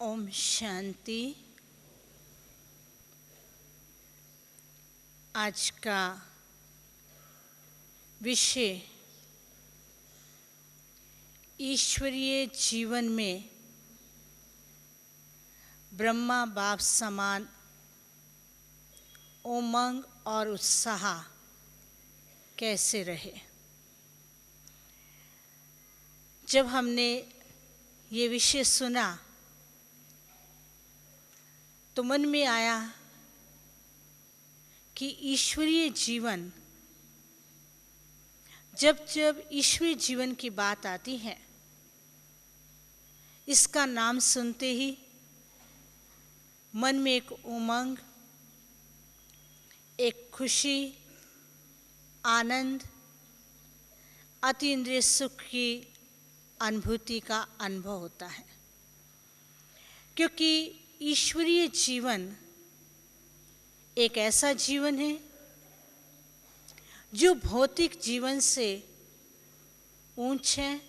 ओम शांति। आज का विषय ईश्वरीय जीवन में ब्रह्मा बाप समान उमंग और उत्साह कैसे रहे। जब हमने ये विषय सुना तो मन में आया कि ईश्वरीय जीवन, जब जब ईश्वरीय जीवन की बात आती है, इसका नाम सुनते ही मन में एक उमंग, एक खुशी, आनंद, अतीन्द्रिय सुख की अनुभूति का अनुभव होता है। क्योंकि ईश्वरीय जीवन एक ऐसा जीवन है जो भौतिक जीवन से ऊंच है,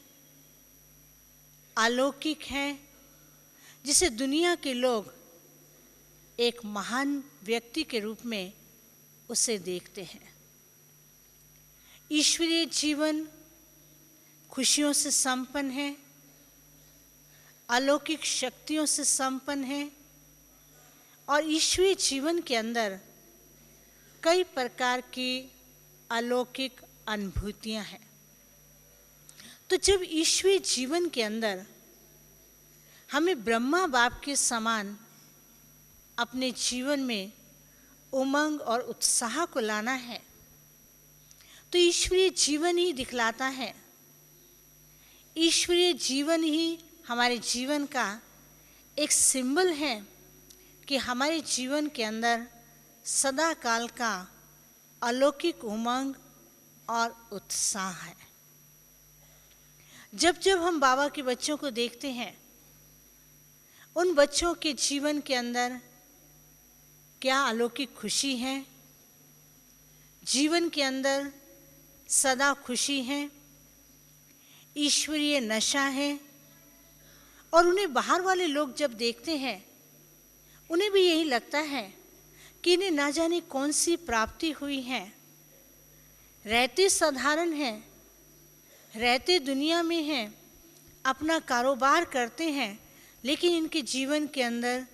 अलौकिक है, जिसे दुनिया के लोग एक महान व्यक्ति के रूप में उसे देखते हैं। ईश्वरीय जीवन खुशियों से संपन्न है, अलौकिक शक्तियों से संपन्न है और ईश्वरीय जीवन के अंदर कई प्रकार की अलौकिक अनुभूतियां हैं। तो जब ईश्वरीय जीवन के अंदर हमें ब्रह्मा बाप के समान अपने जीवन में उमंग और उत्साह को लाना है, तो ईश्वरीय जीवन ही दिखलाता है। ईश्वरीय जीवन ही हमारे जीवन का एक सिंबल है कि हमारे जीवन के अंदर सदा काल का अलौकिक उमंग और उत्साह है। जब जब हम बाबा के बच्चों को देखते हैं, उन बच्चों के जीवन के अंदर क्या अलौकिक खुशी है, जीवन के अंदर सदा खुशी है, ईश्वरीय नशा है। और उन्हें बाहर वाले लोग जब देखते हैं, उन्हें भी यही लगता है कि इन्हें ना जाने कौन सी प्राप्ति हुई है। रहते साधारण हैं, रहते दुनिया में हैं, अपना कारोबार करते हैं, लेकिन इनके जीवन के अंदर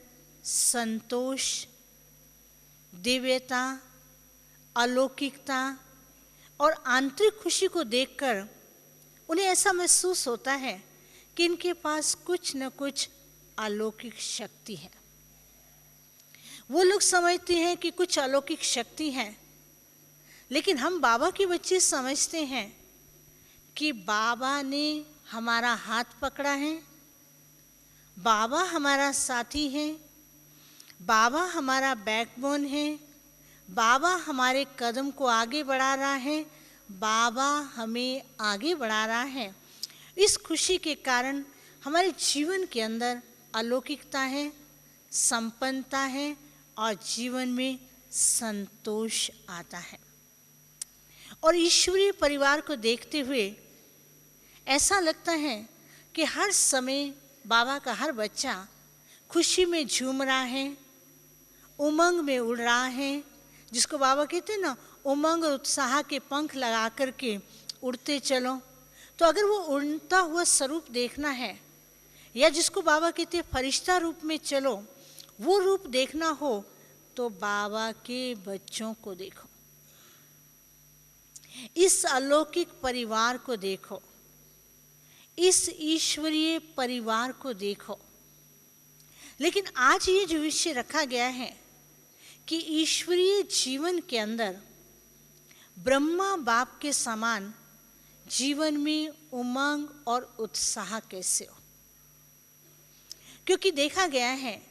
संतोष, दिव्यता, अलौकिकता और आंतरिक खुशी को देखकर उन्हें ऐसा महसूस होता है कि इनके पास कुछ न कुछ अलौकिक शक्ति है। वो लोग समझते हैं कि कुछ अलौकिक शक्ति है, लेकिन हम बाबा के बच्चे समझते हैं कि बाबा ने हमारा हाथ पकड़ा है, बाबा हमारा साथी है, बाबा हमारा बैकबोन है, बाबा हमारे कदम को आगे बढ़ा रहा है, बाबा हमें आगे बढ़ा रहा है। इस खुशी के कारण हमारे जीवन के अंदर अलौकिकता है, संपन्नता है और जीवन में संतोष आता है। और ईश्वरीय परिवार को देखते हुए ऐसा लगता है कि हर समय बाबा का हर बच्चा खुशी में झूम रहा है, उमंग में उड़ रहा है, जिसको बाबा कहते हैं ना, उमंग और उत्साह के पंख लगा करके उड़ते चलो। तो अगर वो उड़ता हुआ स्वरूप देखना है, या जिसको बाबा कहते हैं फरिश्ता रूप में चलो, वो रूप देखना हो, तो बाबा के बच्चों को देखो, इस अलौकिक परिवार को देखो, इस ईश्वरीय परिवार को देखो। लेकिन आज ये जो विषय रखा गया है कि ईश्वरीय जीवन के अंदर ब्रह्मा बाप के समान जीवन में उमंग और उत्साह कैसे हो। क्योंकि देखा गया है,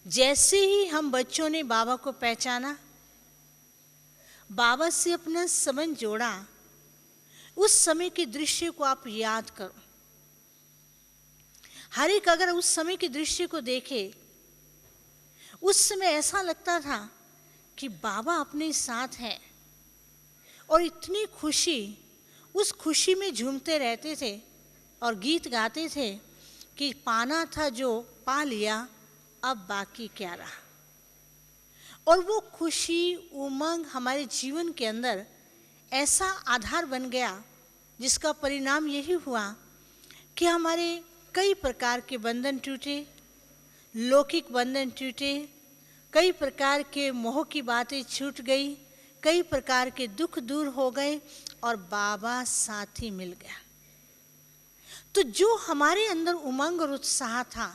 जैसे ही हम बच्चों ने बाबा को पहचाना, बाबा से अपना संबंध जोड़ा, उस समय के दृश्य को आप याद करो। हर एक अगर उस समय के दृश्य को देखे, उस समय ऐसा लगता था कि बाबा अपने साथ हैं और इतनी खुशी, उस खुशी में झूमते रहते थे और गीत गाते थे कि पाना था जो पा लिया, अब बाकी क्या रहा। और वो खुशी, उमंग हमारे जीवन के अंदर ऐसा आधार बन गया जिसका परिणाम यही हुआ कि हमारे कई प्रकार के बंधन टूटे, लौकिक बंधन टूटे, कई प्रकार के मोह की बातें छूट गई, कई प्रकार के दुख दूर हो गए और बाबा साथी मिल गया। तो जो हमारे अंदर उमंग और उत्साह था,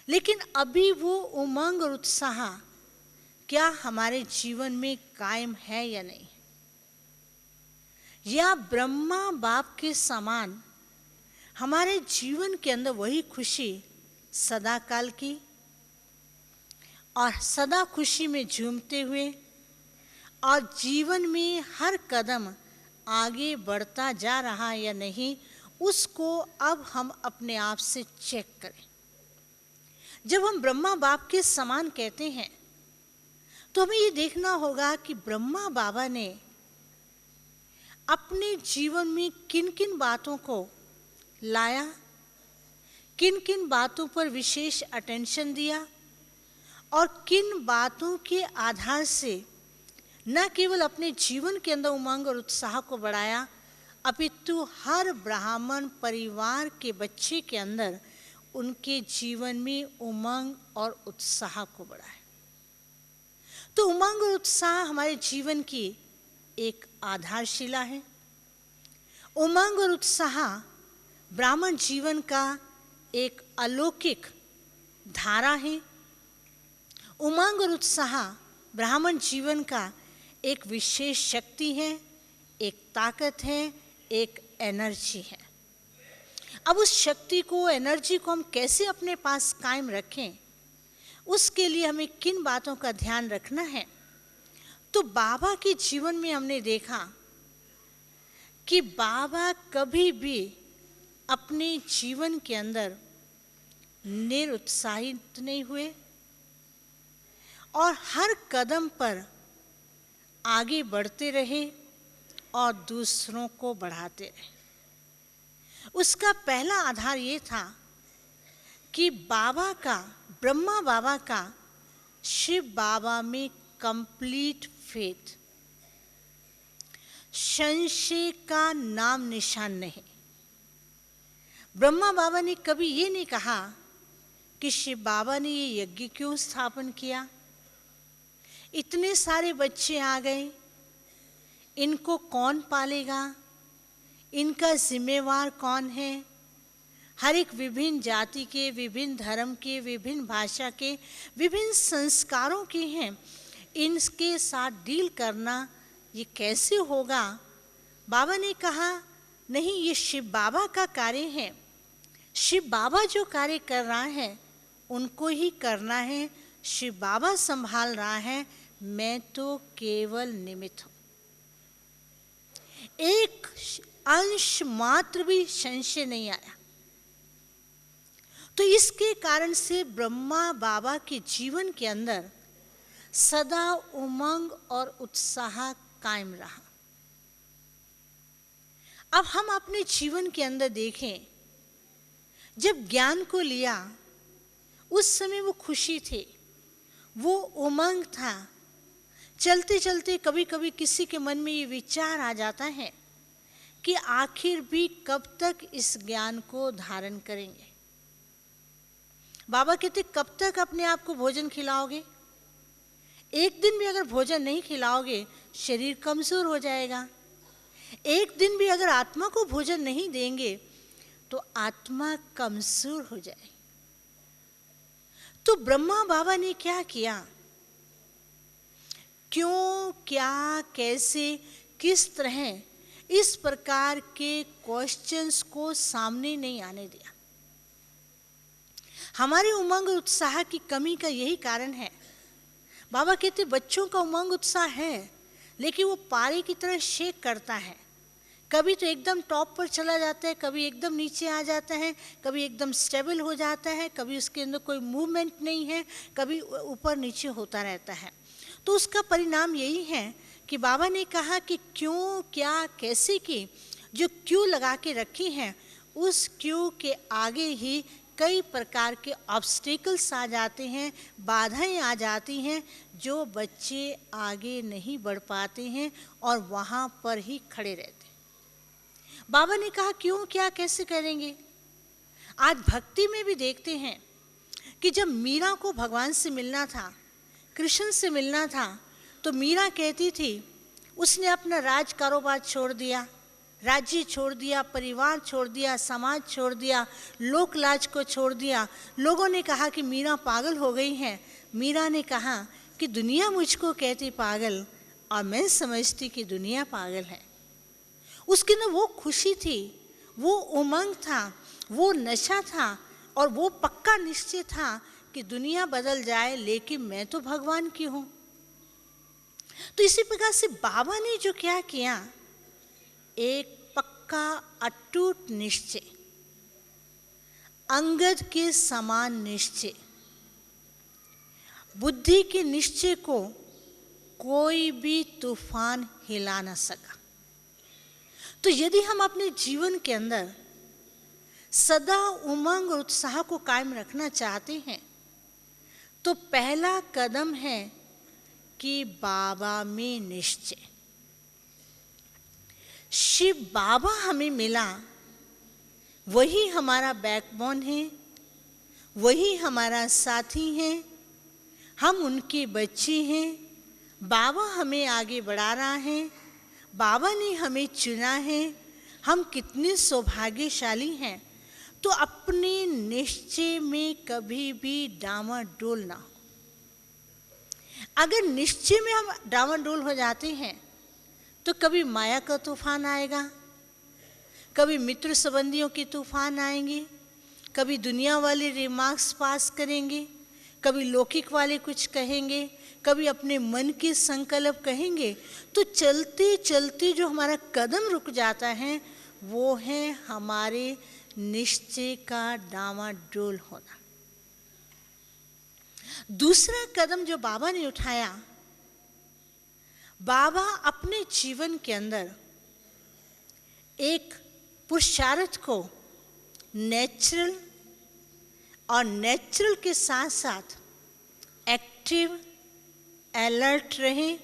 लेकिन अभी वो उमंग और उत्साह क्या हमारे जीवन में कायम है या नहीं, या ब्रह्मा बाप के समान हमारे जीवन के अंदर वही खुशी सदा काल की और सदा खुशी में झूमते हुए और जीवन में हर कदम आगे बढ़ता जा रहा या नहीं, उसको अब हम अपने आप से चेक करें। जब हम ब्रह्मा बाप के समान कहते हैं तो हमें ये देखना होगा कि ब्रह्मा बाबा ने अपने जीवन में किन किन बातों को लाया, किन किन बातों पर विशेष अटेंशन दिया और किन बातों के आधार से न केवल अपने जीवन के अंदर उमंग और उत्साह को बढ़ाया, अपितु हर ब्राह्मण परिवार के बच्चे के अंदर उनके जीवन में उमंग और उत्साह को बढ़ाया। तो उमंग और उत्साह हमारे जीवन की एक आधारशिला है। उमंग और उत्साह ब्राह्मण जीवन का एक अलौकिक धारा है। उमंग और उत्साह ब्राह्मण जीवन का एक विशेष शक्ति है, एक ताकत है, एक एनर्जी है। अब उस शक्ति को, एनर्जी को हम कैसे अपने पास कायम रखें, उसके लिए हमें किन बातों का ध्यान रखना है। तो बाबा के जीवन में हमने देखा कि बाबा कभी भी अपने जीवन के अंदर निरुत्साहित नहीं हुए और हर कदम पर आगे बढ़ते रहे और दूसरों को बढ़ाते रहे। उसका पहला आधार ये था कि बाबा का, ब्रह्मा बाबा का शिव बाबा में कंप्लीट फेथ, संशय का नाम निशान नहीं। ब्रह्मा बाबा ने कभी ये नहीं कहा कि शिव बाबा ने ये यज्ञ क्यों स्थापन किया, इतने सारे बच्चे आ गए, इनको कौन पालेगा, इनका जिम्मेवार कौन है। हर एक विभिन्न जाति के, विभिन्न धर्म के, विभिन्न भाषा के, विभिन्न संस्कारों के हैं, इनके साथ डील करना ये कैसे होगा। बाबा ने कहा नहीं, ये शिव बाबा का कार्य है, शिव बाबा जो कार्य कर रहा है उनको ही करना है, शिव बाबा संभाल रहा है, मैं तो केवल निमित्त हूं। एक अंश मात्र भी संशय नहीं आया। तो इसके कारण से ब्रह्मा बाबा के जीवन के अंदर सदा उमंग और उत्साह कायम रहा। अब हम अपने जीवन के अंदर देखें, जब ज्ञान को लिया उस समय वो खुशी थी, वो उमंग था। चलते चलते कभी कभी किसी के मन में ये विचार आ जाता है कि आखिर भी कब तक इस ज्ञान को धारण करेंगे। बाबा कहते कब तक अपने आप को भोजन खिलाओगे, एक दिन भी अगर भोजन नहीं खिलाओगे शरीर कमजोर हो जाएगा। एक दिन भी अगर आत्मा को भोजन नहीं देंगे तो आत्मा कमजोर हो जाएगी। तो ब्रह्मा बाबा ने क्या किया, क्यों, क्या, कैसे, किस तरह, इस प्रकार के क्वेश्चंस को सामने नहीं आने दिया। हमारे उमंग और उत्साह की कमी का यही कारण है। बाबा कहते बच्चों का उमंग उत्साह है, लेकिन वो पारे की तरह शेक करता है। कभी तो एकदम टॉप पर चला जाता है, कभी एकदम नीचे आ जाता है, कभी एकदम स्टेबल हो जाता है, कभी उसके अंदर कोई मूवमेंट नहीं है, कभी ऊपर नीचे होता रहता है। तो उसका परिणाम यही है कि बाबा ने कहा कि क्यों, क्या, कैसे की जो क्यों लगा के रखी हैं उस क्यू के आगे ही कई प्रकार के ऑब्स्टिकल्स आ जाते हैं, बाधाएं आ जाती हैं, जो बच्चे आगे नहीं बढ़ पाते हैं और वहाँ पर ही खड़े रहते हैं। बाबा ने कहा क्यों, क्या, कैसे करेंगे। आज भक्ति में भी देखते हैं कि जब मीरा को भगवान से मिलना था, कृष्ण से मिलना था, तो मीरा कहती थी, उसने अपना राज कारोबार छोड़ दिया, राज्य छोड़ दिया, परिवार छोड़ दिया, समाज छोड़ दिया, लोक लाज को छोड़ दिया। लोगों ने कहा कि मीरा पागल हो गई है। मीरा ने कहा कि दुनिया मुझको कहती पागल और मैं समझती कि दुनिया पागल है। उसके अंदर वो खुशी थी, वो उमंग था, वो नशा था और वो पक्का निश्चय था कि दुनिया बदल जाए लेकिन मैं तो भगवान की हूँ। तो इसी प्रकार से बाबा ने जो क्या किया, एक पक्का अटूट निश्चय, अंगद के समान निश्चय, बुद्धि के निश्चय को कोई भी तूफान हिला न सका। तो यदि हम अपने जीवन के अंदर सदा उमंग और उत्साह को कायम रखना चाहते हैं तो पहला कदम है कि बाबा में निश्चय। शिव बाबा हमें मिला, वही हमारा बैकबोन है, वही हमारा साथी है, हम उनके बच्चे हैं। बाबा हमें आगे बढ़ा रहा है, बाबा ने हमें चुना है। हम कितने सौभाग्यशाली हैं। तो अपने निश्चय में कभी भी डामाडोल ना हो। अगर निश्चय में हम डामाडोल हो जाते हैं तो कभी माया का तूफान आएगा, कभी मित्र संबंधियों के तूफान आएंगे, कभी दुनिया वाले रिमार्क्स पास करेंगे, कभी लौकिक वाले कुछ कहेंगे, कभी अपने मन के संकल्प कहेंगे। तो चलते चलते जो हमारा कदम रुक जाता है वो है हमारे निश्चय का डामाडोल होना। दूसरा कदम जो बाबा ने उठाया, बाबा अपने जीवन के अंदर एक पुरुषार्थ को नेचुरल और नेचुरल के साथ साथ एक्टिव, अलर्ट रहे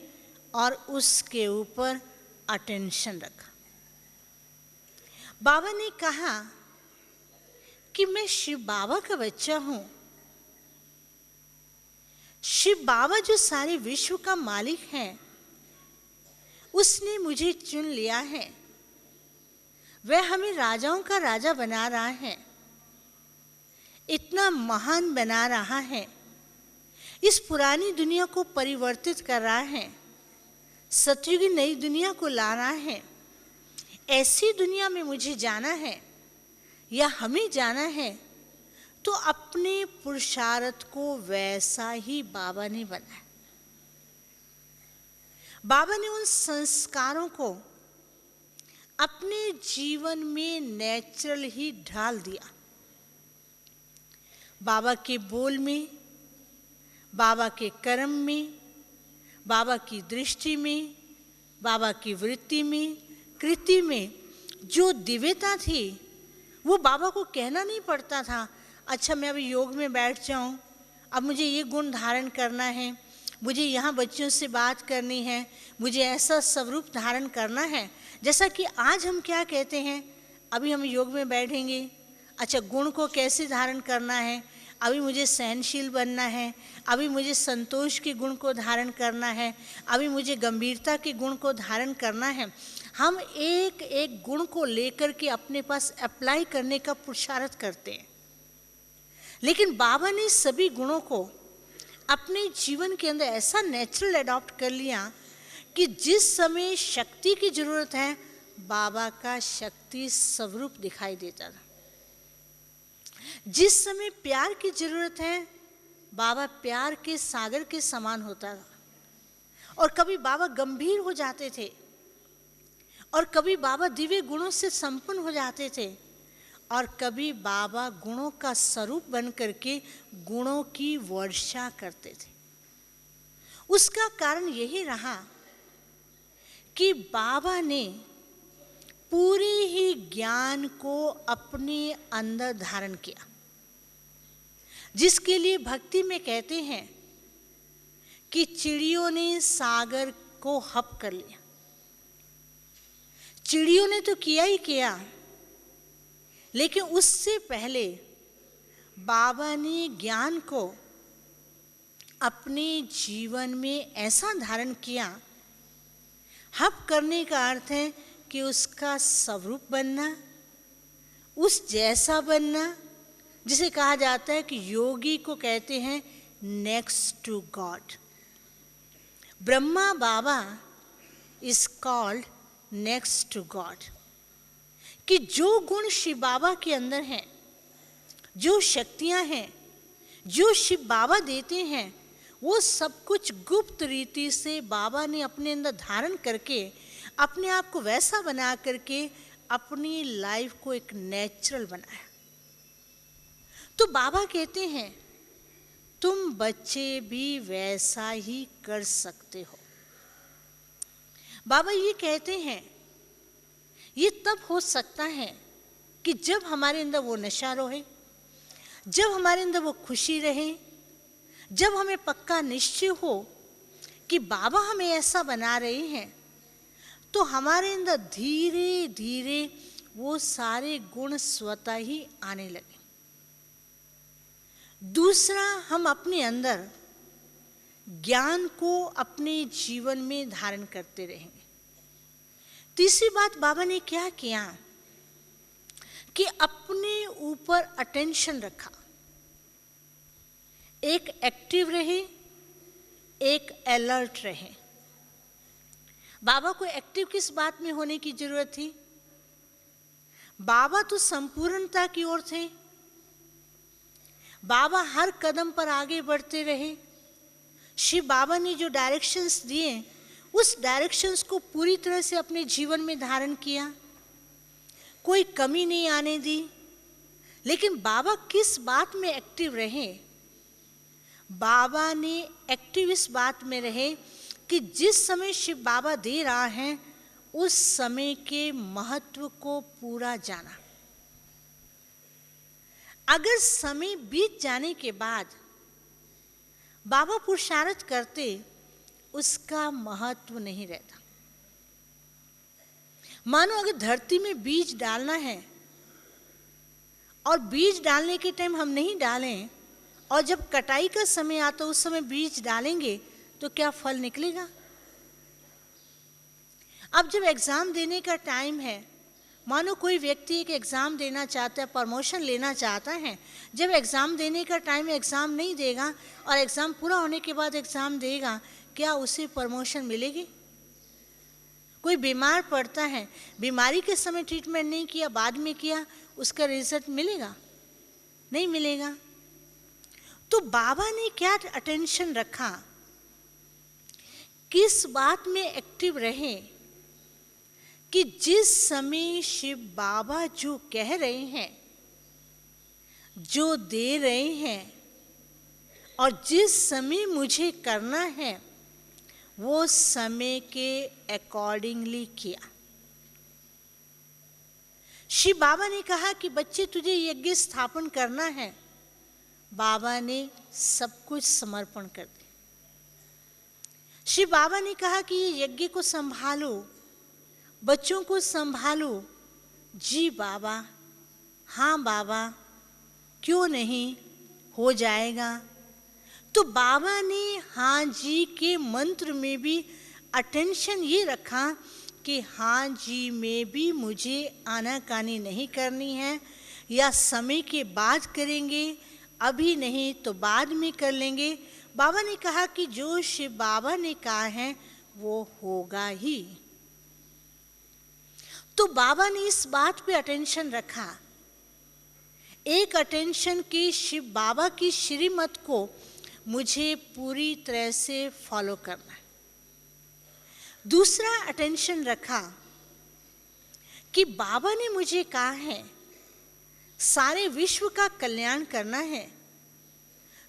और उसके ऊपर अटेंशन रखा। बाबा ने कहा कि मैं शिव बाबा का बच्चा हूं। शिव बाबा जो सारे विश्व का मालिक है, उसने मुझे चुन लिया है। वह हमें राजाओं का राजा बना रहा है, इतना महान बना रहा है, इस पुरानी दुनिया को परिवर्तित कर रहा है, सतयुगी नई दुनिया को ला रहा है। ऐसी दुनिया में मुझे जाना है या हमें जाना है तो अपने पुरुषार्थ को वैसा ही बाबा ने बनाया। बाबा ने उन संस्कारों को अपने जीवन में नेचुरल ही ढाल दिया। बाबा के बोल में, बाबा के कर्म में, बाबा की दृष्टि में, बाबा की वृत्ति में, कृति में जो दिव्यता थी वो बाबा को कहना नहीं पड़ता था, अच्छा मैं अभी योग में बैठ जाऊं, अब मुझे ये गुण धारण करना है, मुझे यहाँ बच्चों से बात करनी है, मुझे ऐसा स्वरूप धारण करना है। जैसा कि आज हम क्या कहते हैं, अभी हम योग में बैठेंगे, अच्छा गुण को कैसे धारण करना है, अभी मुझे सहनशील बनना है, अभी मुझे संतोष के गुण को धारण करना है, अभी मुझे गंभीरता के गुण को धारण करना है। हम एक एक गुण को लेकर के अपने पास अप्लाई करने का पुरुषार्थ करते हैं। लेकिन बाबा ने सभी गुणों को अपने जीवन के अंदर ऐसा नेचुरल अडॉप्ट कर लिया कि जिस समय शक्ति की जरूरत है बाबा का शक्ति स्वरूप दिखाई देता था, जिस समय प्यार की जरूरत है बाबा प्यार के सागर के समान होता था। और कभी बाबा गंभीर हो जाते थे और कभी बाबा दिव्य गुणों से संपन्न हो जाते थे और कभी बाबा गुणों का स्वरूप बन करके गुणों की वर्षा करते थे। उसका कारण यही रहा कि बाबा ने पूरे ही ज्ञान को अपने अंदर धारण किया, जिसके लिए भक्ति में कहते हैं कि चिड़ियों ने सागर को हप कर लिया। चिड़ियों ने तो किया ही किया, लेकिन उससे पहले बाबा ने ज्ञान को अपने जीवन में ऐसा धारण किया। हप करने का अर्थ है कि उसका स्वरूप बनना, उस जैसा बनना, जिसे कहा जाता है कि योगी को कहते हैं next to God. Brahma Baba is called next to God, कि जो गुण शिव बाबा के अंदर हैं, जो शक्तियां हैं, जो शिव बाबा देते हैं, वो सब कुछ गुप्त रीति से बाबा ने अपने अंदर धारण करके अपने आप को वैसा बना करके अपनी लाइफ को एक नेचुरल बनाया। तो बाबा कहते हैं तुम बच्चे भी वैसा ही कर सकते हो। बाबा ये कहते हैं ये तब हो सकता है कि जब हमारे अंदर वो नशा रहे, जब हमारे अंदर वो खुशी रहे, जब हमें पक्का निश्चय हो कि बाबा हमें ऐसा बना रहे हैं, तो हमारे अंदर धीरे धीरे वो सारे गुण स्वतः ही आने लगे। दूसरा, हम अपने अंदर ज्ञान को अपने जीवन में धारण करते रहेंगे। तीसरी बात बाबा ने क्या किया कि अपने ऊपर अटेंशन रखा। एक एक्टिव रहे, एक अलर्ट रहे। बाबा को एक्टिव किस बात में होने की जरूरत थी? बाबा तो संपूर्णता की ओर थे। बाबा हर कदम पर आगे बढ़ते रहे। शिव बाबा ने जो डायरेक्शंस दिए, उस डायरेक्शंस को पूरी तरह से अपने जीवन में धारण किया, कोई कमी नहीं आने दी। लेकिन बाबा किस बात में एक्टिव रहे? बाबा ने एक्टिव इस बात में रहे कि जिस समय शिव बाबा दे रहा है, उस समय के महत्व को पूरा जाना। अगर समय बीत जाने के बाद बाबा पुरुषार्थ करते, उसका महत्व नहीं रहता। मानो अगर धरती में बीज डालना है और बीज डालने के टाइम हम नहीं डालें और जब कटाई का समय आता उस समय बीज डालेंगे, तो क्या फल निकलेगा? अब जब एग्जाम देने का टाइम है, मानो कोई व्यक्ति एक एग्जाम देना चाहता है, प्रमोशन लेना चाहता है, जब एग्जाम देने का टाइम है एग्जाम नहीं देगा और एग्जाम पूरा होने के बाद एग्जाम देगा, क्या उसे प्रमोशन मिलेगी? कोई बीमार पड़ता है, बीमारी के समय ट्रीटमेंट नहीं किया, बाद में किया, उसका रिजल्ट मिलेगा? नहीं मिलेगा। तो बाबा ने क्या अटेंशन रखा, किस बात में एक्टिव रहे कि जिस समय शिव बाबा जो कह रहे हैं, जो दे रहे हैं और जिस समय मुझे करना है, वो समय के अकॉर्डिंगली किया। शिव बाबा ने कहा कि बच्चे तुझे यज्ञ स्थापन करना है, बाबा ने सब कुछ समर्पण कर दिया। शिव बाबा ने कहा कि ये यज्ञ को संभालो, बच्चों को संभालो। जी बाबा, हाँ बाबा, क्यों नहीं, हो जाएगा। तो बाबा ने हाँ जी के मंत्र में भी अटेंशन ये रखा कि हाँ जी में भी मुझे आनाकानी नहीं करनी है, या समय के बाद करेंगे, अभी नहीं तो बाद में कर लेंगे। बाबा ने कहा कि जो शिव बाबा ने कहा है वो होगा ही। तो बाबा ने इस बात पे अटेंशन रखा, एक अटेंशन की शिव बाबा की श्रीमत को मुझे पूरी तरह से फॉलो करना है। दूसरा अटेंशन रखा कि बाबा ने मुझे कहा है सारे विश्व का कल्याण करना है,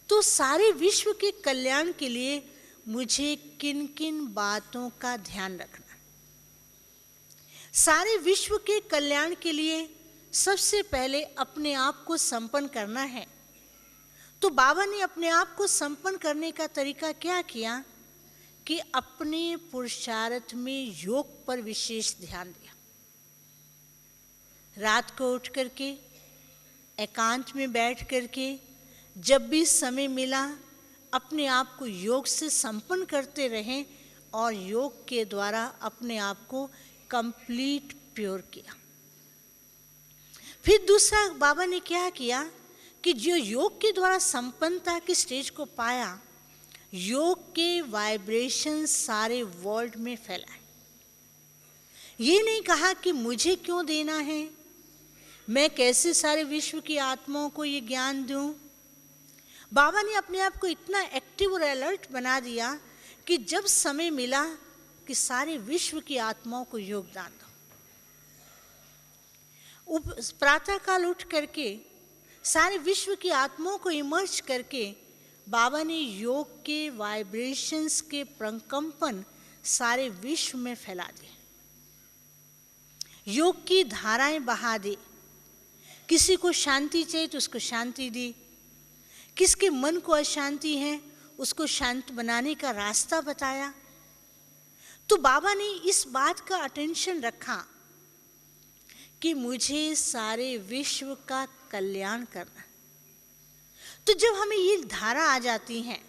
तो सारे विश्व के कल्याण के लिए मुझे किन किन बातों का ध्यान रखना। सारे विश्व के कल्याण के लिए सबसे पहले अपने आप को संपन्न करना है। तो बाबा ने अपने आप को संपन्न करने का तरीका क्या किया कि अपने पुरुषार्थ में योग पर विशेष ध्यान दिया। रात को उठ करके एकांत में बैठ करके जब भी समय मिला अपने आप को योग से संपन्न करते रहें और योग के द्वारा अपने आप को कंप्लीट प्योर किया। फिर दूसरा बाबा ने क्या किया कि जो योग के द्वारा संपन्नता की स्टेज को पाया, योग के वाइब्रेशन सारे वर्ल्ड में फैलाए। ये नहीं कहा कि मुझे क्यों देना है, मैं कैसे सारे विश्व की आत्माओं को ये ज्ञान दूं। बाबा ने अपने आप को इतना एक्टिव और अलर्ट बना दिया कि जब समय मिला कि सारे विश्व की आत्माओं को योगदान दो। प्रातःकाल उठ करके सारे विश्व की आत्माओं को इमर्ज करके बाबा ने योग के वाइब्रेशंस के प्रकंपन सारे विश्व में फैला दिए। योग की धाराएं बहा दी। किसी को शांति चाहिए तो उसको शांति दी, किसके मन को अशांति है उसको शांत बनाने का रास्ता बताया। तो बाबा ने इस बात का अटेंशन रखा कि मुझे सारे विश्व का कल्याण करना। तो जब हमें ये धारा आ जाती है,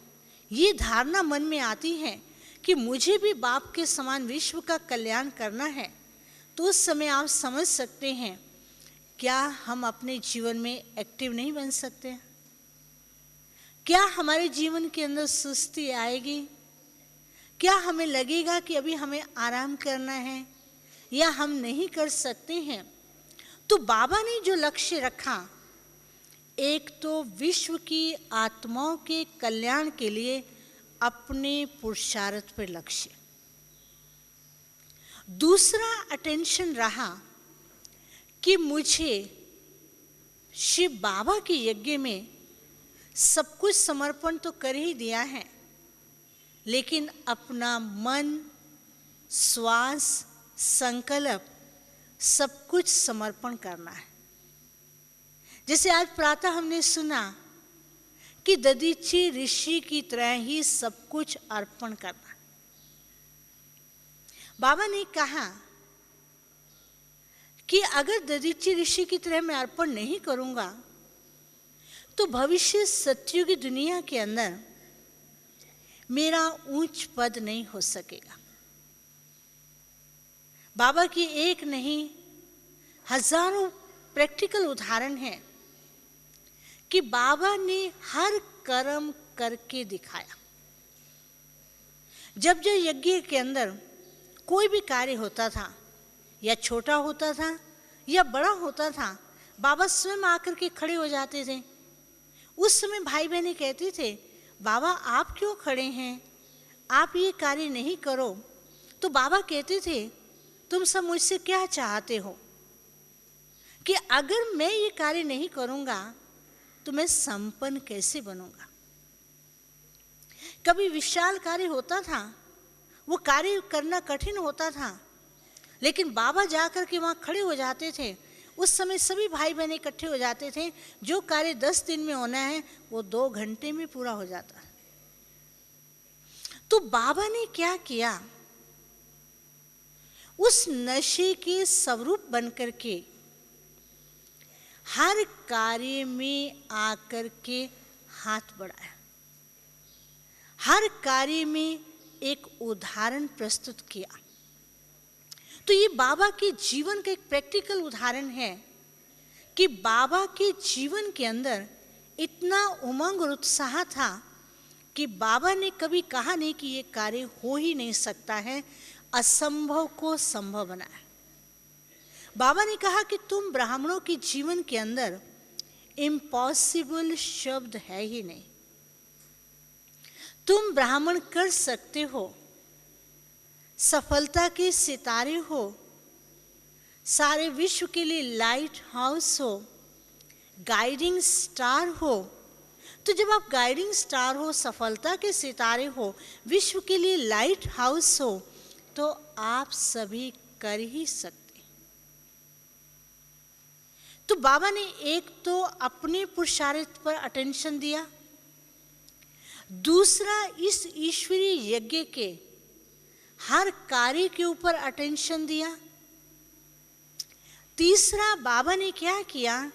ये धारणा मन में आती है कि मुझे भी बाप के समान विश्व का कल्याण करना है, तो उस समय आप समझ सकते हैं क्या हम अपने जीवन में एक्टिव नहीं बन सकते? क्या हमारे जीवन के अंदर सुस्ती आएगी? क्या हमें लगेगा कि अभी हमें आराम करना है या हम नहीं कर सकते हैं? तो बाबा ने जो लक्ष्य रखा, एक तो विश्व की आत्माओं के कल्याण के लिए अपने पुरुषार्थ पर लक्ष्य, दूसरा अटेंशन रहा कि मुझे शिव बाबा के यज्ञ में सब कुछ समर्पण तो कर ही दिया है, लेकिन अपना मन, श्वास, संकल्प सब कुछ समर्पण करना है। जैसे आज प्रातः हमने सुना कि दधीची ऋषि की तरह ही सब कुछ अर्पण करना। बाबा ने कहा कि अगर दधीची ऋषि की तरह मैं अर्पण नहीं करूंगा तो भविष्य सत्युग की दुनिया के अंदर मेरा ऊंच पद नहीं हो सकेगा। बाबा की एक नहीं हजारों प्रैक्टिकल उदाहरण हैं कि बाबा ने हर कर्म करके दिखाया। जब जो यज्ञ के अंदर कोई भी कार्य होता था, या छोटा होता था या बड़ा होता था, बाबा स्वयं आकर के खड़े हो जाते थे। उस समय भाई बहनें कहते थे, बाबा आप क्यों खड़े हैं, आप ये कार्य नहीं करो। तो बाबा कहते थे, तुम सब मुझसे क्या चाहते हो कि अगर मैं ये कार्य नहीं करूंगा तो मैं संपन्न कैसे बनूंगा। कभी विशाल कार्य होता था, वो कार्य करना कठिन होता था, लेकिन बाबा जाकर के वहाँ खड़े हो जाते थे। उस समय सभी भाई बहन इकट्ठे हो जाते थे। जो कार्य 10 दिन में होना है वो 2 घंटे में पूरा हो जाता। तो बाबा ने क्या किया, उस नशे के स्वरूप बनकर के हर कार्य में आकर के हाथ बढ़ाया, हर कार्य में एक उदाहरण प्रस्तुत किया। तो ये बाबा के जीवन का एक प्रैक्टिकल उदाहरण है कि बाबा के जीवन के अंदर इतना उमंग और उत्साह था कि बाबा ने कभी कहा नहीं कि ये कार्य हो ही नहीं सकता है, असंभव को संभव बनाया। बाबा ने कहा कि तुम ब्राह्मणों के जीवन के अंदर इम्पॉसिबल शब्द है ही नहीं, तुम ब्राह्मण कर सकते हो, सफलता के सितारे हो, सारे विश्व के लिए लाइट हाउस हो, गाइडिंग स्टार हो। तो जब आप गाइडिंग स्टार हो, सफलता के सितारे हो, विश्व के लिए लाइट हाउस हो, तो आप सभी कर ही सकते। तो बाबा ने एक तो अपने पुरुषार्थ पर अटेंशन दिया, दूसरा इस ईश्वरीय यज्ञ के हर कार्य के ऊपर अटेंशन दिया, तीसरा बाबा ने क्या किया,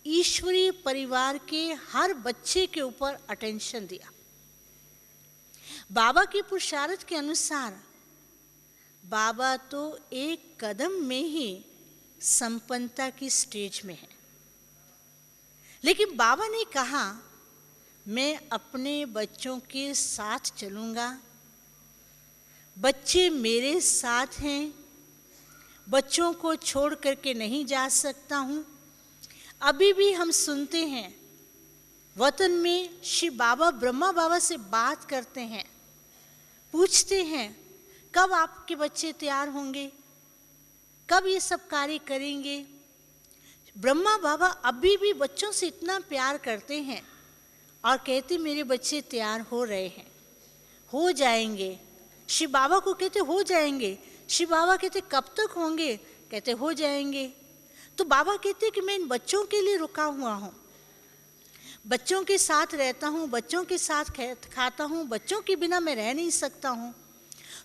ईश्वरीय परिवार के हर बच्चे के ऊपर अटेंशन दिया। बाबा के पुरुषार्थ के अनुसार बाबा तो एक कदम में ही संपन्नता की स्टेज में है, लेकिन बाबा ने कहा मैं अपने बच्चों के साथ चलूंगा, बच्चे मेरे साथ हैं, बच्चों को छोड़ करके नहीं जा सकता हूँ। अभी भी हम सुनते हैं वतन में श्री बाबा ब्रह्मा बाबा से बात करते हैं, पूछते हैं कब आपके बच्चे तैयार होंगे, कब ये सब कार्य करेंगे। ब्रह्मा बाबा अभी भी बच्चों से इतना प्यार करते हैं और कहते मेरे बच्चे तैयार हो रहे हैं, हो जाएंगे। श्री बाबा को कहते हो जाएंगे, श्री बाबा कहते कब तक होंगे, कहते हो जाएंगे। तो बाबा कहते कि मैं इन बच्चों के लिए रुका हुआ हूँ, बच्चों के साथ रहता हूँ, बच्चों के साथ खाता हूँ, बच्चों के बिना मैं रह नहीं सकता हूँ।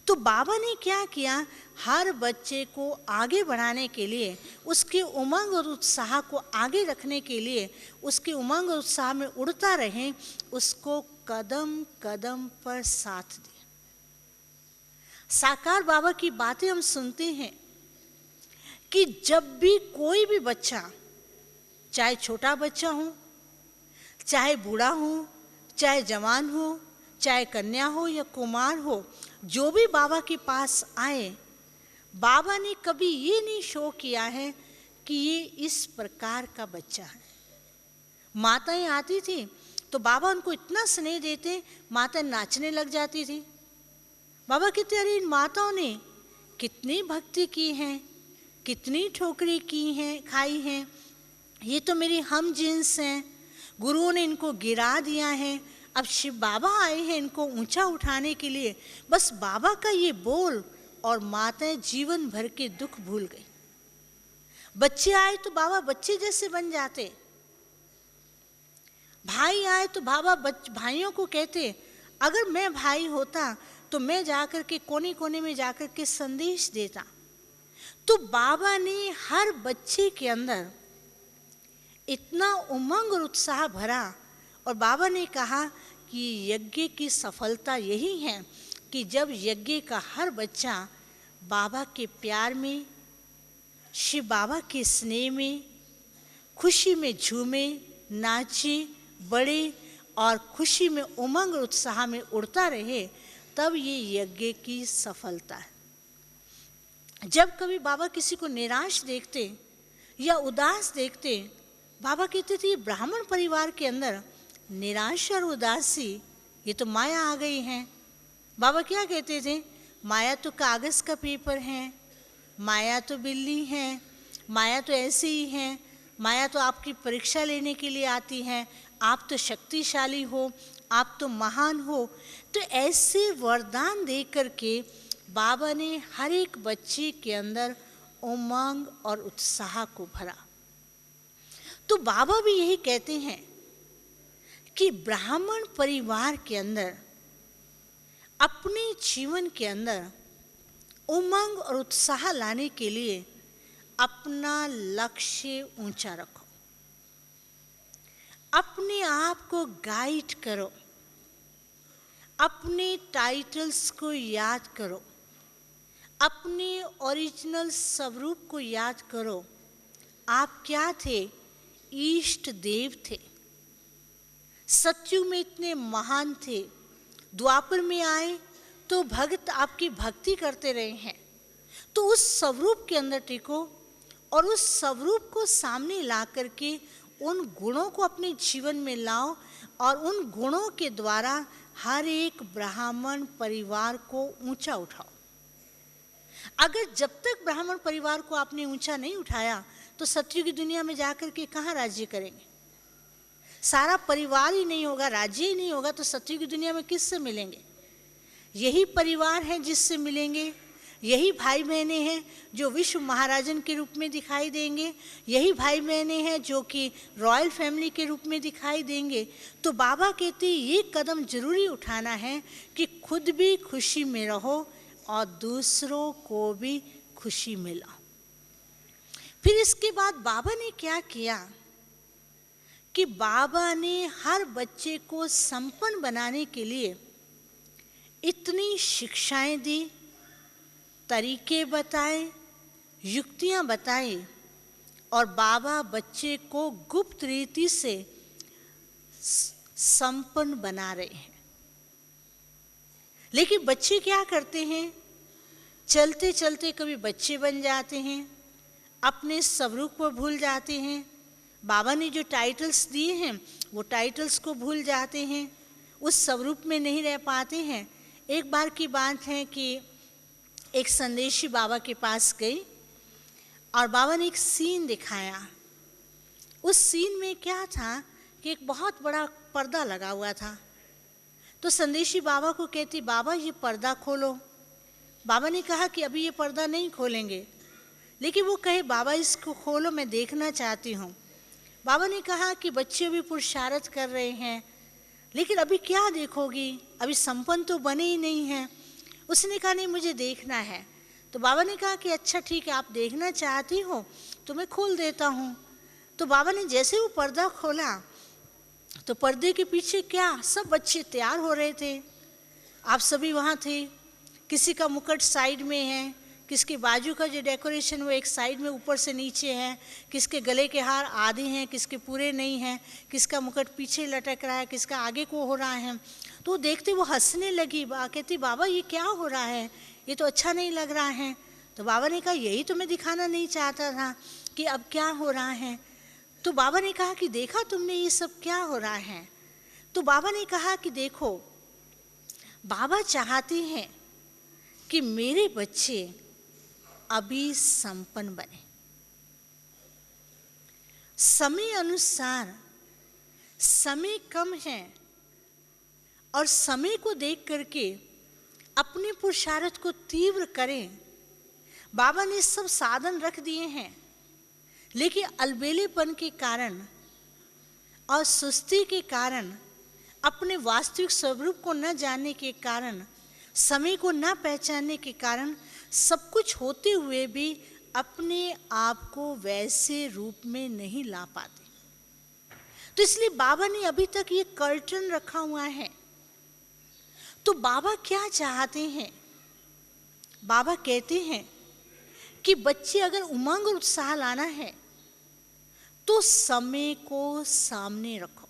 तो बाबा ने क्या किया, हर बच्चे को आगे बढ़ाने के लिए, उसके उमंग और उत्साह को आगे रखने के लिए, उसके उमंग और उत्साह में उड़ता रहे, उसको कदम कदम पर साथ दिया। साकार बाबा की बातें हम सुनते हैं कि जब भी कोई भी बच्चा, चाहे छोटा बच्चा हो, चाहे बूढ़ा हो, चाहे जवान हो, चाहे कन्या हो या कुमार हो, जो भी बाबा के पास आए, बाबा ने कभी ये नहीं शो किया है कि ये इस प्रकार का बच्चा है। माताएं आती थी तो बाबा उनको इतना स्नेह देते, माता नाचने लग जाती थी। बाबा कहते अरे इन माताओं ने कितनी भक्ति की है, कितनी ठोकरें की हैं, खाई हैं, ये तो मेरी हम जिन्स हैं, गुरुओं ने इनको गिरा दिया है, अब शिव बाबा आए हैं इनको ऊंचा उठाने के लिए। बस बाबा का ये बोल और माताएं जीवन भर के दुख भूल गई। बच्चे आए तो बाबा बच्चे जैसे बन जाते, भाई आए तो बाबा भाइयों को कहते अगर मैं भाई होता तो मैं जाकर के कोने कोने में जाकर के संदेश देता। तो बाबा ने हर बच्चे के अंदर इतना उमंग और उत्साह भरा और बाबा ने कहा कि यज्ञ की सफलता यही है कि जब यज्ञ का हर बच्चा बाबा के प्यार में, शिव बाबा के स्नेह में, खुशी में झूमे, नाचे, बढ़े और खुशी में उमंग और उत्साह में उड़ता रहे, तब ये यज्ञ की सफलता है। जब कभी बाबा किसी को निराश देखते या उदास देखते, बाबा कहते थे ये ब्राह्मण परिवार के अंदर निराशा और उदासी, ये तो माया आ गई है। बाबा क्या कहते थे, माया तो कागज़ का पेपर है, माया तो बिल्ली है, माया तो ऐसे ही है, माया तो आपकी परीक्षा लेने के लिए आती है, आप तो शक्तिशाली हो, आप तो महान हो। तो ऐसे वरदान दे करके बाबा ने हर एक बच्चे के अंदर उमंग और उत्साह को भरा। तो बाबा भी यही कहते हैं कि ब्राह्मण परिवार के अंदर अपने जीवन के अंदर उमंग और उत्साह लाने के लिए अपना लक्ष्य ऊंचा रखो, अपने आप को गाइड करो, अपने टाइटल्स को याद करो, अपने ओरिजिनल स्वरूप को याद करो। आप क्या थे, इष्ट देव थे, सतयुग में इतने महान थे, द्वापर में आए तो भक्त आपकी भक्ति करते रहे हैं। तो उस स्वरूप के अंदर टिको और उस स्वरूप को सामने ला करके उन गुणों को अपने जीवन में लाओ और उन गुणों के द्वारा हर एक ब्राह्मण परिवार को ऊंचा उठाओ। अगर जब तक ब्राह्मण परिवार को आपने ऊंचा नहीं उठाया तो सतयुग की दुनिया में जाकर के कहाँ राज्य करेंगे? सारा परिवार ही नहीं होगा, राज्य ही नहीं होगा, तो सतयुग की दुनिया में किससे मिलेंगे? यही परिवार है जिससे मिलेंगे, यही भाई बहनें हैं जो विश्व महाराजन के रूप में दिखाई देंगे, यही भाई बहनें हैं जो कि रॉयल फैमिली के रूप में दिखाई देंगे। तो बाबा कहते ये कदम जरूरी उठाना है कि खुद भी खुशी में रहो और दूसरों को भी खुशी मिला। फिर इसके बाद बाबा ने क्या किया कि बाबा ने हर बच्चे को संपन्न बनाने के लिए इतनी शिक्षाएं दी, तरीके बताए, युक्तियां बताई, और बाबा बच्चे को गुप्त रीति से संपन्न बना रहे हैं। लेकिन बच्चे क्या करते हैं, चलते चलते कभी बच्चे बन जाते हैं, अपने स्वरूप को भूल जाते हैं, बाबा ने जो टाइटल्स दिए हैं वो टाइटल्स को भूल जाते हैं, उस स्वरूप में नहीं रह पाते हैं। एक बार की बात है कि एक संदेशी बाबा के पास गई और बाबा ने एक सीन दिखाया। उस सीन में क्या था कि एक बहुत बड़ा पर्दा लगा हुआ था। तो संदेशी बाबा को कहती, बाबा ये पर्दा खोलो। बाबा ने कहा कि अभी ये पर्दा नहीं खोलेंगे, लेकिन वो कहे बाबा इसको खोलो, मैं देखना चाहती हूँ। बाबा ने कहा कि बच्चे भी पुरुषार्थ कर रहे हैं, लेकिन अभी क्या देखोगी, अभी संपन्न तो बने ही नहीं हैं। उसने कहा नहीं, मुझे देखना है। तो बाबा ने कहा कि अच्छा ठीक है, आप देखना चाहती हो तो मैं खोल देता हूँ। तो बाबा ने जैसे वो पर्दा खोला तो पर्दे के पीछे क्या, सब बच्चे तैयार हो रहे थे। आप सभी वहाँ थे। किसी का मुकुट साइड में है, किसके बाजू का जो डेकोरेशन वो एक साइड में ऊपर से नीचे है, किसके गले के हार आधे हैं, किसके पूरे नहीं हैं, किसका मुकुट पीछे लटक रहा है, किसका आगे को हो रहा है। तो देखते वो हंसने लगी। कहती बाबा ये क्या हो रहा है, ये तो अच्छा नहीं लग रहा है। तो बाबा ने कहा यही तो मैं दिखाना नहीं चाहता था कि अब क्या हो रहा है। तो बाबा ने कहा कि देखा तुमने ये सब क्या हो रहा है। तो बाबा ने कहा कि देखो, बाबा चाहते हैं कि मेरे बच्चे अभी संपन्न बने। समय अनुसार समय कम है और समय को देख करके अपने पुरुषार्थ को तीव्र करें। बाबा ने सब साधन रख दिए हैं, लेकिन अलबेलेपन के कारण और सुस्ती के कारण, अपने वास्तविक स्वरूप को न जानने के कारण, समय को न पहचानने के कारण, सब कुछ होते हुए भी अपने आप को वैसे रूप में नहीं ला पाते। तो इसलिए बाबा ने अभी तक ये कर्टन रखा हुआ है। तो बाबा क्या चाहते हैं, बाबा कहते हैं कि बच्चे अगर उमंग और उत्साह लाना है तो समय को सामने रखो।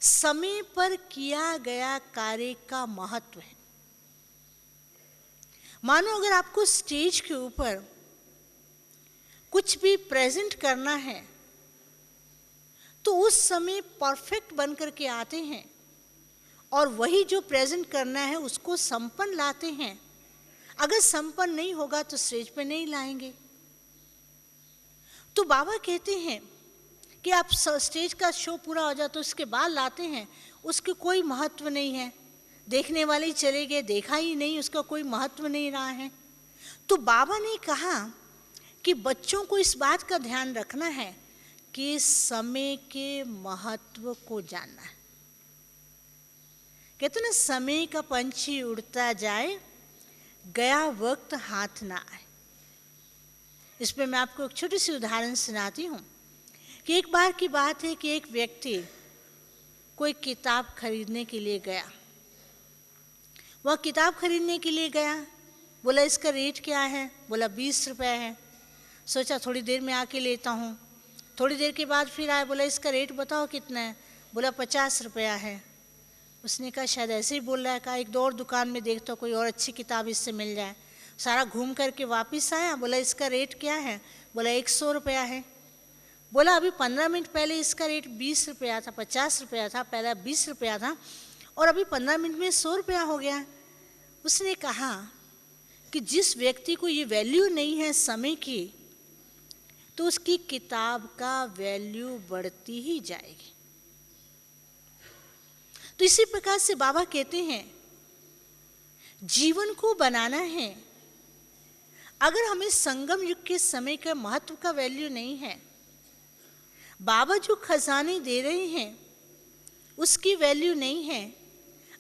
समय पर किया गया कार्य का महत्व है। मानो अगर आपको स्टेज के ऊपर कुछ भी प्रेजेंट करना है तो उस समय परफेक्ट बन करके आते हैं और वही जो प्रेजेंट करना है उसको संपन्न लाते हैं। अगर संपन्न नहीं होगा तो स्टेज पे नहीं लाएंगे। तो बाबा कहते हैं कि आप स्टेज का शो पूरा हो जाए तो उसके बाद लाते हैं, उसके कोई महत्व नहीं है। देखने वाले ही चले गए, देखा ही नहीं, उसका कोई महत्व नहीं रहा है। तो बाबा ने कहा कि बच्चों को इस बात का ध्यान रखना है कि समय के महत्व को जानना है। कहते ना, समय का पंछी उड़ता जाए, गया वक्त हाथ ना आए। इस पर मैं आपको एक छोटी सी उदाहरण सुनाती हूँ कि एक बार की बात है कि एक व्यक्ति कोई किताब खरीदने के लिए गया। वह किताब खरीदने के लिए गया, बोला इसका रेट क्या है, बोला 20 रुपये है। सोचा थोड़ी देर में आके लेता हूँ। थोड़ी देर के बाद फिर आया, बोला इसका रेट बताओ कितना है, बोला 50 रुपया है। उसने कहा शायद ऐसे ही बोल रहा है। कहा एक दो और दुकान में देखता कोई और अच्छी किताब इससे मिल जाए। सारा घूम करके वापस आया, बोला इसका रेट क्या है, बोला 100 रुपया है। बोला अभी 15 मिनट पहले इसका रेट 20 रुपया था, 50 रुपया था, पहले 20 रुपया था और अभी 15 मिनट में 100 रुपया हो गया। उसने कहा कि जिस व्यक्ति को ये वैल्यू नहीं है समय की, तो उसकी किताब का वैल्यू बढ़ती ही जाएगी। तो इसी प्रकार से बाबा कहते हैं जीवन को बनाना है। अगर हमें संगम युग के समय का महत्व का वैल्यू नहीं है, बाबा जो खजाने दे रहे हैं उसकी वैल्यू नहीं है,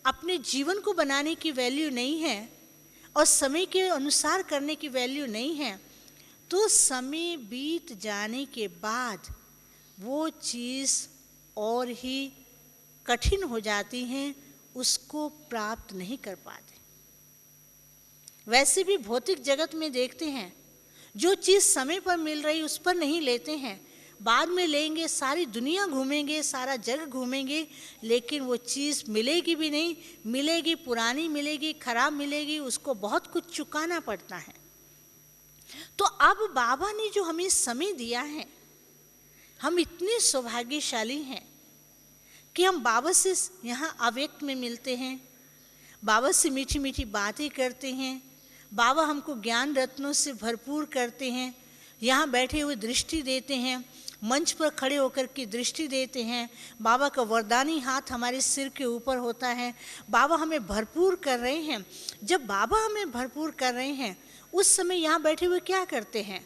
अपने जीवन को बनाने की वैल्यू नहीं है और समय के अनुसार करने की वैल्यू नहीं है, तो समय बीत जाने के बाद वो चीज़ और ही कठिन हो जाती हैं, उसको प्राप्त नहीं कर पाते। वैसे भी भौतिक जगत में देखते हैं, जो चीज़ समय पर मिल रही उस पर नहीं लेते हैं, बाद में लेंगे, सारी दुनिया घूमेंगे, सारा जग घूमेंगे, लेकिन वो चीज़ मिलेगी भी नहीं, मिलेगी पुरानी मिलेगी, खराब मिलेगी, उसको बहुत कुछ चुकाना पड़ता है। तो अब बाबा ने जो हमें समय दिया है, हम इतने सौभाग्यशाली हैं कि हम बाबा से यहाँ अव्यक्त में मिलते हैं, बाबा से मीठी मीठी बातें करते हैं, बाबा हमको ज्ञान रत्नों से भरपूर करते हैं, यहाँ बैठे हुए दृष्टि देते हैं, मंच पर खड़े होकर की दृष्टि देते हैं, बाबा का वरदानी हाथ हमारे सिर के ऊपर होता है, बाबा हमें भरपूर कर रहे हैं। जब बाबा हमें भरपूर कर रहे हैं, उस समय यहाँ बैठे हुए क्या करते हैं?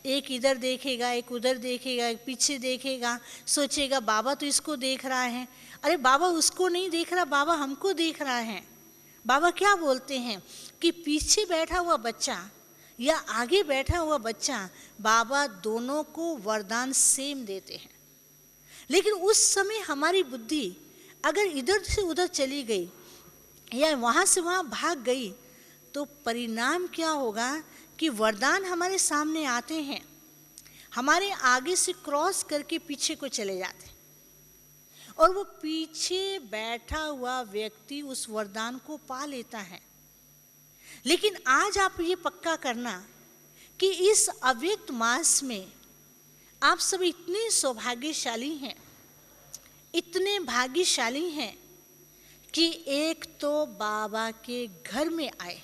एक इधर देखेगा, एक उधर देखेगा, एक पीछे देखेगा, सोचेगा बाबा तो इसको देख रहा है। अरे बाबा उसको नहीं देख रहा, बाबा हमको देख रहा है। बाबा क्या बोलते हैं कि पीछे बैठा हुआ बच्चा या आगे बैठा हुआ बच्चा, बाबा दोनों को वरदान सेम देते हैं। लेकिन उस समय हमारी बुद्धि अगर इधर से उधर चली गई या वहाँ से वहाँ भाग गई, तो परिणाम क्या होगा कि वरदान हमारे सामने आते हैं, हमारे आगे से क्रॉस करके पीछे को चले जाते हैं और वो पीछे बैठा हुआ व्यक्ति उस वरदान को पा लेता है। लेकिन आज आप ये पक्का करना कि इस अव्यक्त मास में आप सब इतने सौभाग्यशाली हैं, इतने भाग्यशाली हैं कि एक तो बाबा के घर में आए,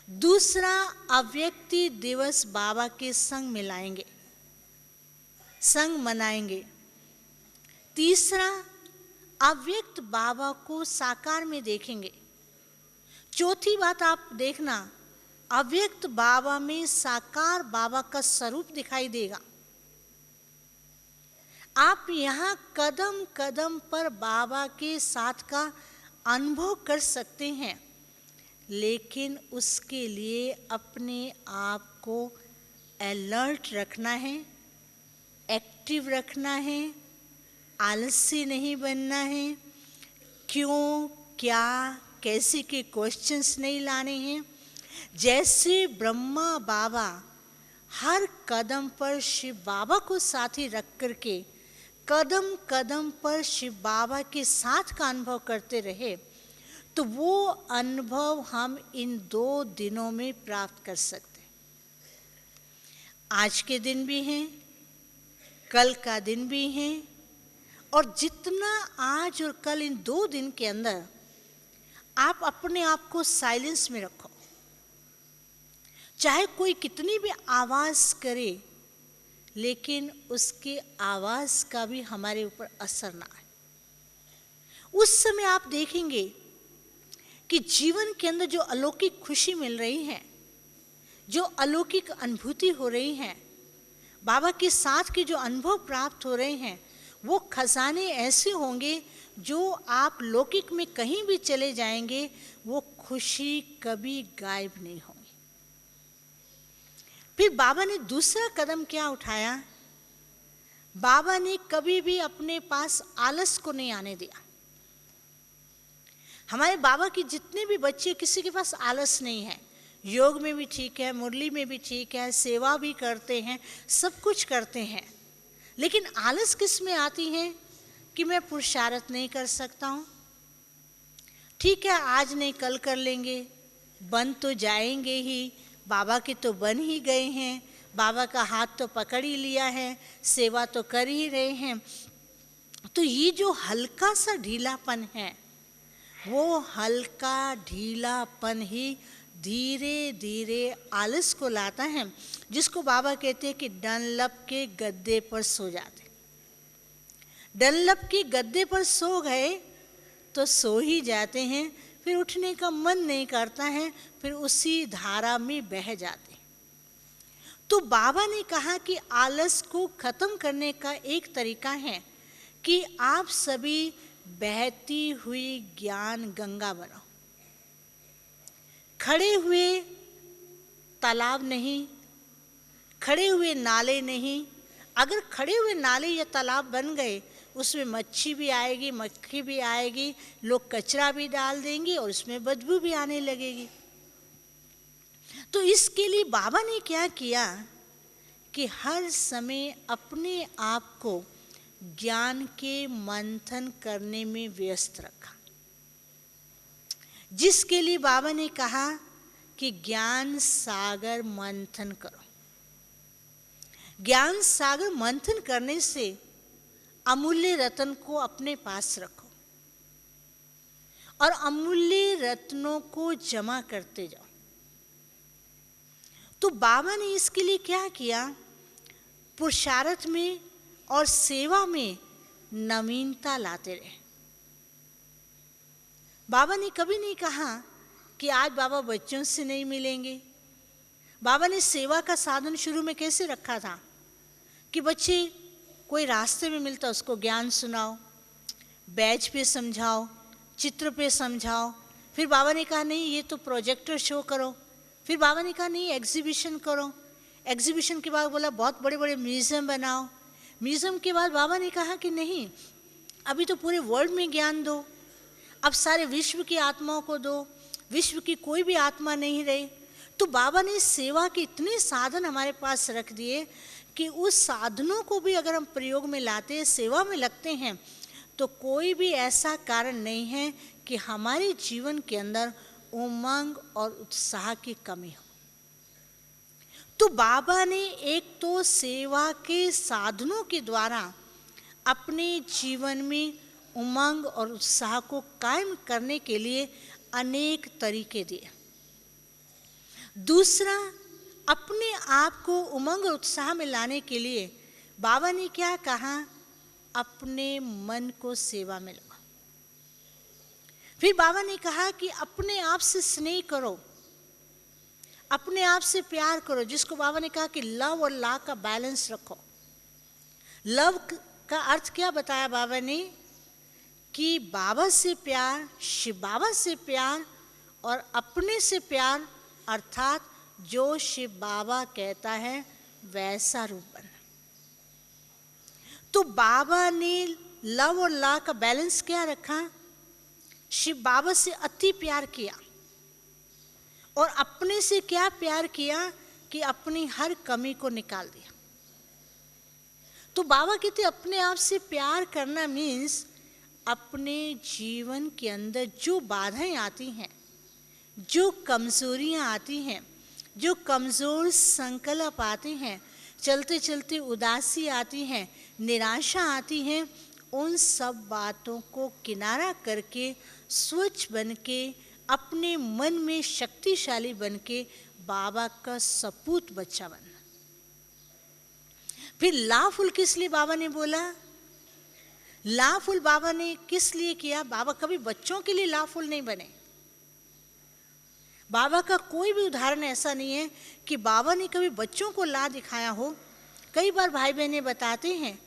दूसरा अव्यक्ति दिवस बाबा के संग मिलाएंगे, संग मनाएंगे, तीसरा अव्यक्त बाबा को साकार में देखेंगे, चौथी बात आप देखना, अव्यक्त बाबा में साकार बाबा का स्वरूप दिखाई देगा। आप यहाँ कदम कदम पर बाबा के साथ का अनुभव कर सकते हैं, लेकिन उसके लिए अपने आप को अलर्ट रखना है, एक्टिव रखना है, आलसी नहीं बनना है, क्यों, क्या, कैसे के क्वेश्चंस नहीं लाने हैं। जैसे ब्रह्मा बाबा हर कदम पर शिव बाबा को साथी रख करके कदम कदम पर शिव बाबा के साथ का अनुभव करते रहे, तो वो अनुभव हम इन 2 दिनों में प्राप्त कर सकते हैं। आज के दिन भी हैं, कल का दिन भी है, और जितना आज और कल इन 2 दिन के अंदर आप अपने आप को साइलेंस में रखो, चाहे कोई कितनी भी आवाज़ करे, लेकिन उसकी आवाज़ का भी हमारे ऊपर असर ना आए। उस समय आप देखेंगे कि जीवन के अंदर जो अलौकिक खुशी मिल रही है, जो अलौकिक अनुभूति हो रही है, बाबा के साथ के जो अनुभव प्राप्त हो रहे हैं, वो खजाने ऐसे होंगे जो आप लौकिक में कहीं भी चले जाएंगे, वो खुशी कभी गायब नहीं होगी। फिर बाबा ने दूसरा कदम क्या उठाया? बाबा ने कभी भी अपने पास आलस को नहीं आने दिया। हमारे बाबा के जितने भी बच्चे, किसी के पास आलस नहीं है। योग में भी ठीक है, मुरली में भी ठीक है, सेवा भी करते हैं, सब कुछ करते हैं, लेकिन आलस किस में आती है कि मैं पुरुषार्थ नहीं कर सकता हूँ। ठीक है, आज नहीं कल कर लेंगे, बन तो जाएंगे ही, बाबा के तो बन ही गए हैं, बाबा का हाथ तो पकड़ ही लिया है, सेवा तो कर ही रहे हैं। तो ये जो हल्का सा ढीलापन है, वो हल्का ढीलापन ही धीरे धीरे आलस को लाता है, जिसको बाबा कहते हैं कि डनलप के गद्दे पर सो जाते। डनलप के गद्दे पर सो गए तो सो ही जाते हैं, फिर उठने का मन नहीं करता है, फिर उसी धारा में बह जाते। तो बाबा ने कहा कि आलस को खत्म करने का एक तरीका है कि आप सभी बहती हुई ज्ञान गंगा बनो। खड़े हुए तालाब नहीं, खड़े हुए नाले नहीं। अगर खड़े हुए नाले या तालाब बन गए, उसमें मच्छी भी आएगी, मक्खी भी आएगी, लोग कचरा भी डाल देंगे और उसमें बदबू भी आने लगेगी। तो इसके लिए बाबा ने क्या किया कि हर समय अपने आप को ज्ञान के मंथन करने में व्यस्त रखा, जिसके लिए बाबा ने कहा कि ज्ञान सागर मंथन करो। ज्ञान सागर मंथन करने से अमूल्य रत्न को अपने पास रखो और अमूल्य रत्नों को जमा करते जाओ। तो बाबा ने इसके लिए क्या किया, पुरुषार्थ में और सेवा में नवीनता लाते रहे। बाबा ने कभी नहीं कहा कि आज बाबा बच्चों से नहीं मिलेंगे। बाबा ने सेवा का साधन शुरू में कैसे रखा था कि बच्चे कोई रास्ते में मिलता उसको ज्ञान सुनाओ, बैच पे समझाओ, चित्र पे समझाओ। फिर बाबा ने कहा नहीं ये तो प्रोजेक्टर शो करो। फिर बाबा ने कहा नहीं एग्जीबिशन करो। एग्जीबिशन के बाद बोला बहुत बड़े बड़े म्यूजियम बनाओ। म्यूजियम के बाद बाबा ने कहा कि नहीं अभी तो पूरे वर्ल्ड में ज्ञान दो, अब सारे विश्व की आत्माओं को दो, विश्व की कोई भी आत्मा नहीं रही। तो बाबा ने सेवा के इतने साधन हमारे पास रख दिए कि उस साधनों को भी अगर हम प्रयोग में लाते हैं, सेवा में लगते हैं, तो कोई भी ऐसा कारण नहीं है कि हमारे जीवन के अंदर उमंग और उत्साह की कमी हो। तो बाबा ने एक तो सेवा के साधनों के द्वारा अपने जीवन में उमंग और उत्साह को कायम करने के लिए अनेक तरीके दिए। दूसरा, अपने आप को उमंग और उत्साह में लाने के लिए बाबा ने क्या कहा, अपने मन को सेवा में लगाओ। फिर बाबा ने कहा कि अपने आप से स्नेह करो, अपने आप से प्यार करो, जिसको बाबा ने कहा कि लव और ला का बैलेंस रखो। लव का अर्थ क्या बताया बाबा ने कि बाबा से प्यार, शिव बाबा से प्यार और अपने से प्यार, अर्थात जो शिव बाबा कहता है वैसा रूप बनना। तो बाबा ने लव और ला का बैलेंस क्या रखा, शिव बाबा से अति प्यार किया और अपने से क्या प्यार किया कि अपनी हर कमी को निकाल दिया। तो बाबा कहते अपने आप से प्यार करना मीन्स अपने जीवन के अंदर जो बाधाएं आती हैं, जो कमजोरियां आती हैं, जो कमजोर संकल्प आते हैं, चलते चलते उदासी आती है, निराशा आती है, उन सब बातों को किनारा करके स्वच्छ बन के अपने मन में शक्तिशाली बन के बाबा का सपूत बच्चा बनना। फिर लाफुल किस लिए बाबा ने बोला, लाफुल बाबा ने किस लिए किया, बाबा कभी बच्चों के लिए लाफुल नहीं बने। बाबा का कोई भी उदाहरण ऐसा नहीं है कि बाबा ने कभी बच्चों को ला दिखाया हो। कई बार भाई बहनें बताते हैं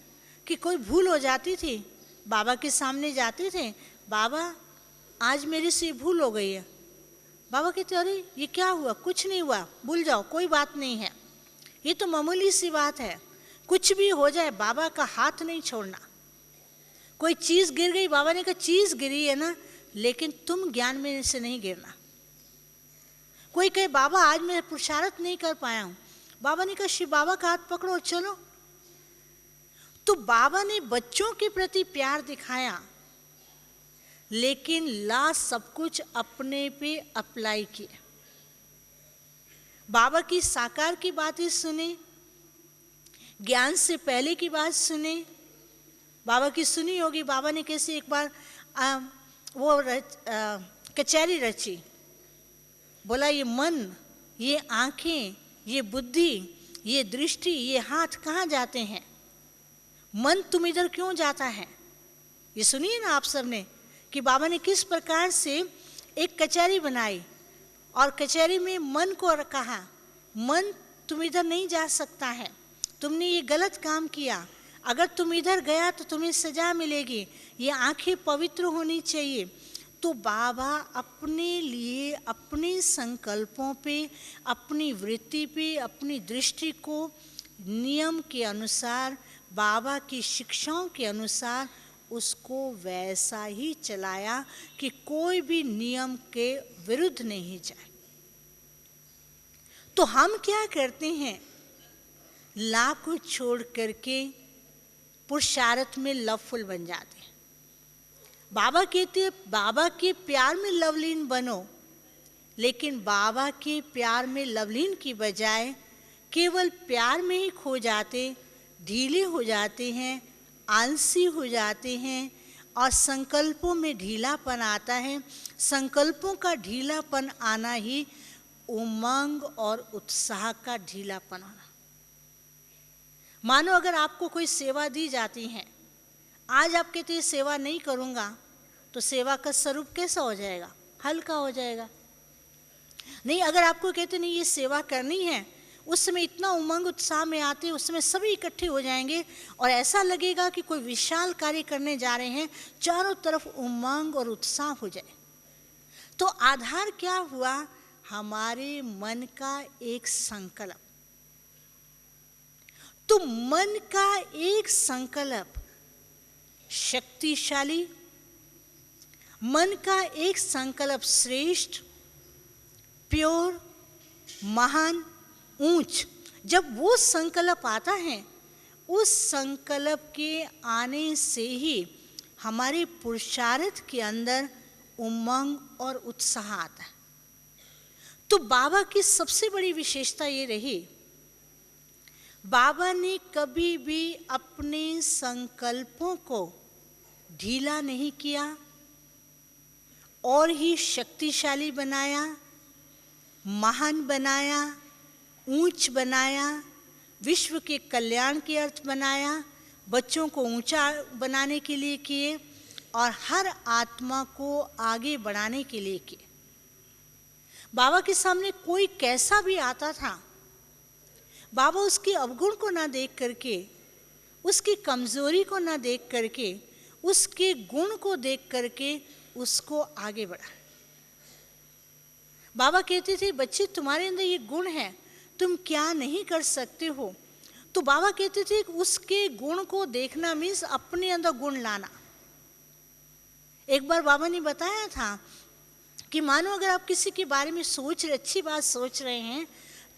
कि कोई भूल हो जाती थी, बाबा के सामने जाते थे, बाबा आज मेरे से भूल हो गई है। बाबा कहते अरे ये क्या हुआ, कुछ नहीं हुआ, भूल जाओ, कोई बात नहीं है, ये तो मामूली सी बात है, कुछ भी हो जाए बाबा का हाथ नहीं छोड़ना। कोई चीज़ गिर गई, बाबा ने कहा चीज़ गिरी है ना, लेकिन तुम ज्ञान में से नहीं गिरना। कोई कहे बाबा आज मैं पुरुषार्थ नहीं कर पाया हूँ, बाबा ने कहा शिव बाबा का हाथ पकड़ो चलो। तो बाबा ने बच्चों के प्रति प्यार दिखाया, लेकिन ला सब कुछ अपने पे अप्लाई किया। बाबा की साकार की बातें सुने, ज्ञान से पहले की बात सुने। बाबा की सुनी होगी, बाबा ने कैसे एक बार कचहरी रची, बोला ये मन, ये आंखें, ये बुद्धि, ये दृष्टि, ये हाथ कहाँ जाते हैं, मन तुम इधर क्यों जाता है। ये सुनिए ना आप सबने कि बाबा ने किस प्रकार से एक कचहरी बनाई और कचहरी में मन को कहा, मन तुम इधर नहीं जा सकता है, तुमने ये गलत काम किया, अगर तुम इधर गया तो तुम्हें सजा मिलेगी, ये आंखें पवित्र होनी चाहिए। तो बाबा अपने लिए, अपने संकल्पों पे, अपनी वृत्ति पे, अपनी दृष्टि को नियम के अनुसार, बाबा की शिक्षाओं के अनुसार उसको वैसा ही चलाया कि कोई भी नियम के विरुद्ध नहीं जाए। तो हम क्या करते हैं, ला को छोड़ करके पुरुषार्थ में लवफुल बन जाते हैं। बाबा कहते हैं बाबा के प्यार में लवलीन बनो, लेकिन बाबा के प्यार में लवलीन की बजाय केवल प्यार में ही खो जाते, ढीले हो जाते हैं, आलसी हो जाते हैं और संकल्पों में ढीलापन आता है। संकल्पों का ढीलापन आना ही उमंग और उत्साह का ढीलापन होना। मानो अगर आपको कोई सेवा दी जाती है, आज आप कहते हैं सेवा नहीं करूँगा, तो सेवा का स्वरूप कैसा हो जाएगा, हल्का हो जाएगा। नहीं, अगर आपको कहते नहीं ये सेवा करनी है, उस समय इतना उमंग उत्साह में आते, उस समय सभी इकट्ठे हो जाएंगे और ऐसा लगेगा कि कोई विशाल कार्य करने जा रहे हैं, चारों तरफ उमंग और उत्साह हो जाए। तो आधार क्या हुआ, हमारे मन का एक संकल्प। तो मन का एक संकल्प शक्तिशाली, मन का एक संकल्प श्रेष्ठ, प्योर, महान, ऊंच, जब वो संकल्प आता है, उस संकल्प के आने से ही हमारे पुरुषार्थ के अंदर उमंग और उत्साह आता है। तो बाबा की सबसे बड़ी विशेषता ये रही, बाबा ने कभी भी अपने संकल्पों को ढीला नहीं किया और ही शक्तिशाली बनाया, महान बनाया, ऊंच बनाया, विश्व के कल्याण के अर्थ बनाया, बच्चों को ऊंचा बनाने के लिए किए और हर आत्मा को आगे बढ़ाने के लिए किए। बाबा के सामने कोई कैसा भी आता था, बाबा उसके अवगुण को ना देख करके, उसकी कमजोरी को ना देख करके, उसके गुण को देख करके उसको आगे बढ़ा। बाबा कहते थे बच्चे तुम्हारे अंदर ये गुण है, तुम क्या नहीं कर सकते हो। तो बाबा कहते थे उसके गुण को देखना मीन्स अपने अंदर गुण लाना। एक बार बाबा ने बताया था कि मानो अगर आप किसी के बारे में अच्छी बात सोच रहे हैं,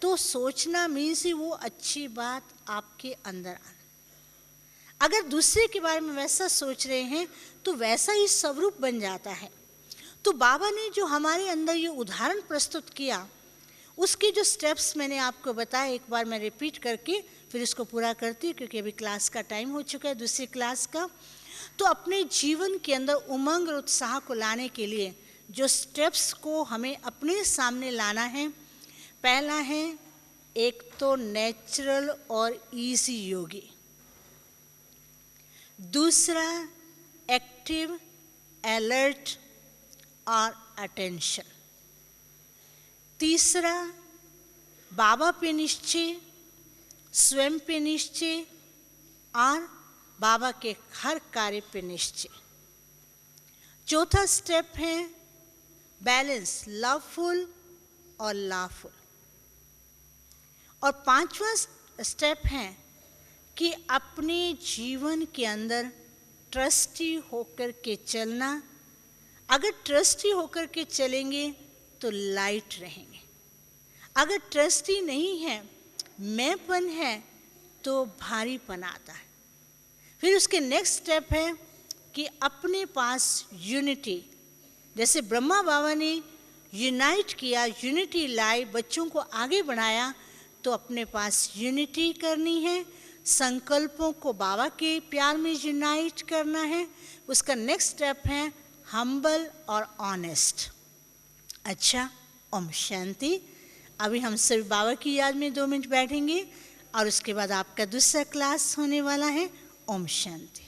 तो सोचना मीन्स ही वो अच्छी बात आपके अंदर आना। अगर दूसरे के बारे में वैसा सोच रहे हैं तो वैसा ही स्वरूप बन जाता है। तो बाबा ने जो हमारे अंदर ये उदाहरण प्रस्तुत किया, उसके जो स्टेप्स मैंने आपको बताया, एक बार मैं रिपीट करके फिर इसको पूरा करती हूँ, क्योंकि अभी क्लास का टाइम हो चुका है, दूसरी क्लास का। तो अपने जीवन के अंदर उमंग और उत्साह को लाने के लिए जो स्टेप्स को हमें अपने सामने लाना है, पहला है एक तो नेचुरल और इजी योगी, दूसरा एक्टिव, अलर्ट और अटेंशन, तीसरा बाबा पे निश्चय, स्वयं पे निश्चय और बाबा के हर कार्य पे निश्चय, चौथा स्टेप है बैलेंस, लवफुल और लाफुल, और पांचवा स्टेप है कि अपने जीवन के अंदर ट्रस्टी होकर के चलना। अगर ट्रस्टी होकर के चलेंगे तो लाइट रहेंगे, अगर ट्रस्टी नहीं है, मैंपन है, तो भारीपन आता है। फिर उसके नेक्स्ट स्टेप है कि अपने पास यूनिटी, जैसे ब्रह्मा बाबा ने यूनाइट किया, यूनिटी लाई, बच्चों को आगे बढ़ाया, तो अपने पास यूनिटी करनी है, संकल्पों को बाबा के प्यार में यूनाइट करना है। उसका नेक्स्ट स्टेप है हम्बल और ऑनेस्ट। अच्छा, ओम शांति। अभी हम सभी बाबा की याद में 2 मिनट बैठेंगे और उसके बाद आपका दूसरा क्लास होने वाला है। ओम शांति।